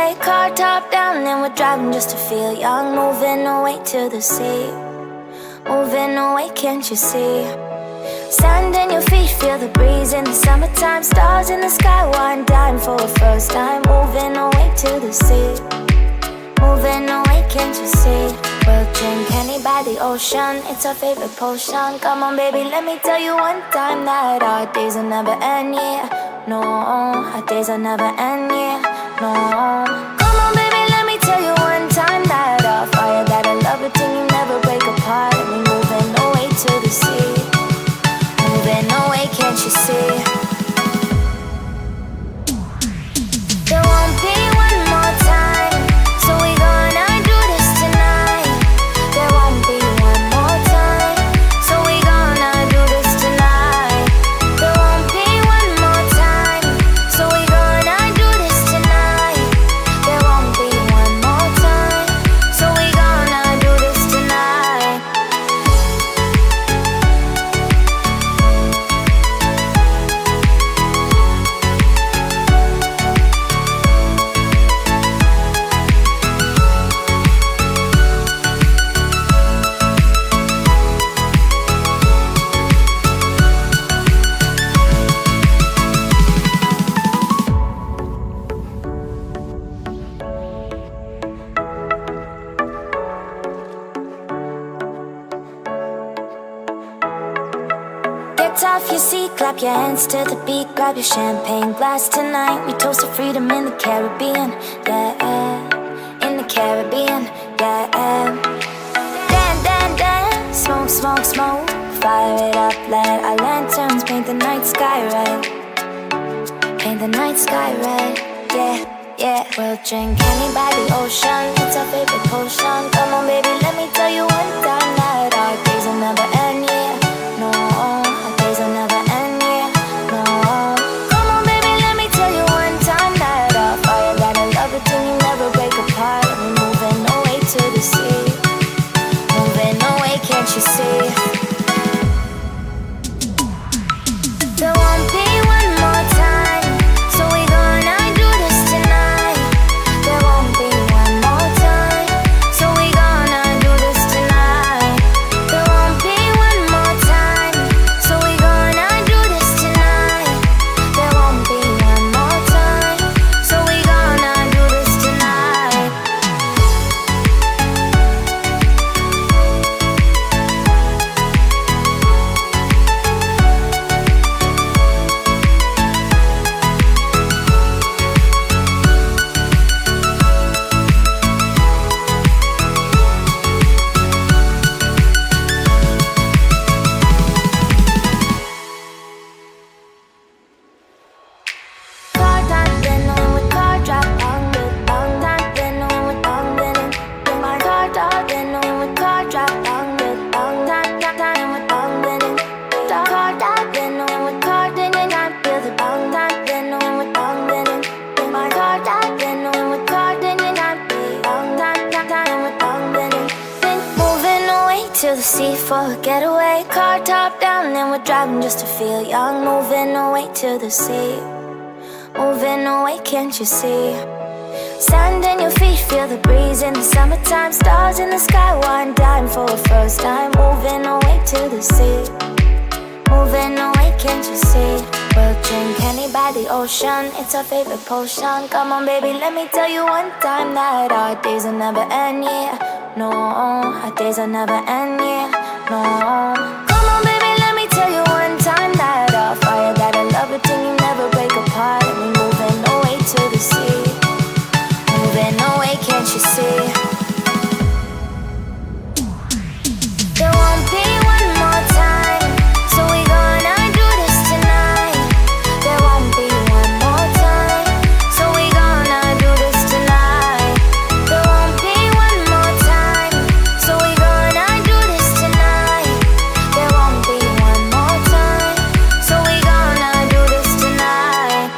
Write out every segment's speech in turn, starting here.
away, car top down, and we're driving just to feel young. Moving away to the sea, moving away, can't you see? Sand in your feet, feel the breeze in the summertime. Stars in the sky, one dime for a first time. Moving away to the sea, moving away, can't you see? We'll drink honey by the ocean, it's our favorite potion. Come on baby, let me tell you one time that our days will never end, yeah. No, our days will never end, yeah. No. Come on baby, let me tell you one time that our fire got a love it till you never break apart. And we moving away to the sea, moving away, can't you see? There won't be one more time, so we gonna do this tonight. There won't be one more time, so we gonna do this tonight. There won't be one more time, so we gonna do this tonight. There won't be one more time, so we gonna do this tonight. Get off your seat, clap your hands to the beat. Grab your champagne glass tonight. We toast to freedom in the Caribbean, yeah. In the Caribbean, yeah. Dan, dan, dan, smoke, smoke, smoke. Fire it up, let our lanterns paint the night sky red. Paint the night sky red, yeah, yeah. We'll drink honey by the ocean, it's our favorite potion. Come on baby, let me tell you one time that our days will never end, yeah. No, our days will never end, yeah. No. Come on baby, let me tell you one time that our fire got a love it till you never break apart. And we're moving away to the sea, moving away, can't you see? There won't be one more time, so we gonna do this tonight. There won't be one more time, so we gonna do this tonight. There won't be one more time, so we gonna do this tonight. There won't be one more time, so we gonna do this tonight. Car top, then when we car drop, bang top, then when we bang then. My car top, then when we car drop, bang top, then we bang then. Car top, then when we car then I feel the bang top, then when we bang then. My car top, then when we car then I feel bang top, then we bang then. Then moving away to the sea for a getaway. Car top down, and we're driving just to feel young. Moving away to the sea, moving away, can't you see? Sand in your feet, feel the breeze in the summertime. Stars in the sky, one dime for a first time. Moving away to the sea, moving away, can't you see? We'll drink honey by the ocean, it's our favorite potion. Come on baby, let me tell you one time that our days will never end, yeah. No, our days will never end, yeah. No. Come on baby, let me tell you one time that our fire got a love it till you never break apart. And we moving away to the sea, moving away, can't you see? There won't be one more time, so we gonna do this tonight. There won't be one more time, so we gonna do this tonight. There won't be one more time, so we gonna do this tonight. There won't be one more time, so we gonna do this tonight.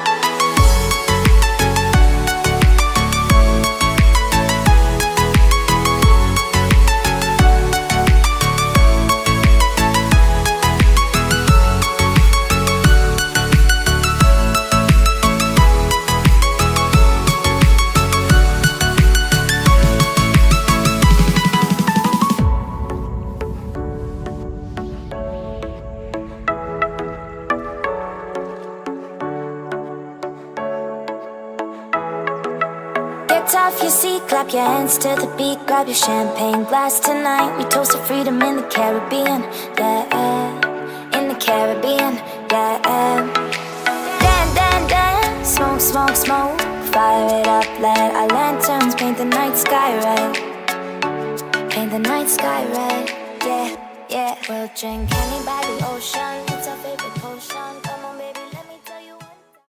get tough, you see, clap your hands to the beat. Grab your champagne glass tonight. We toast to freedom in the Caribbean, yeah, in the Caribbean, yeah. Dan, dan, dan, smoke, smoke, smoke. Fire it up, let our lanterns paint the night sky red. Paint the night sky red, yeah, yeah. We'll drink honey by the ocean.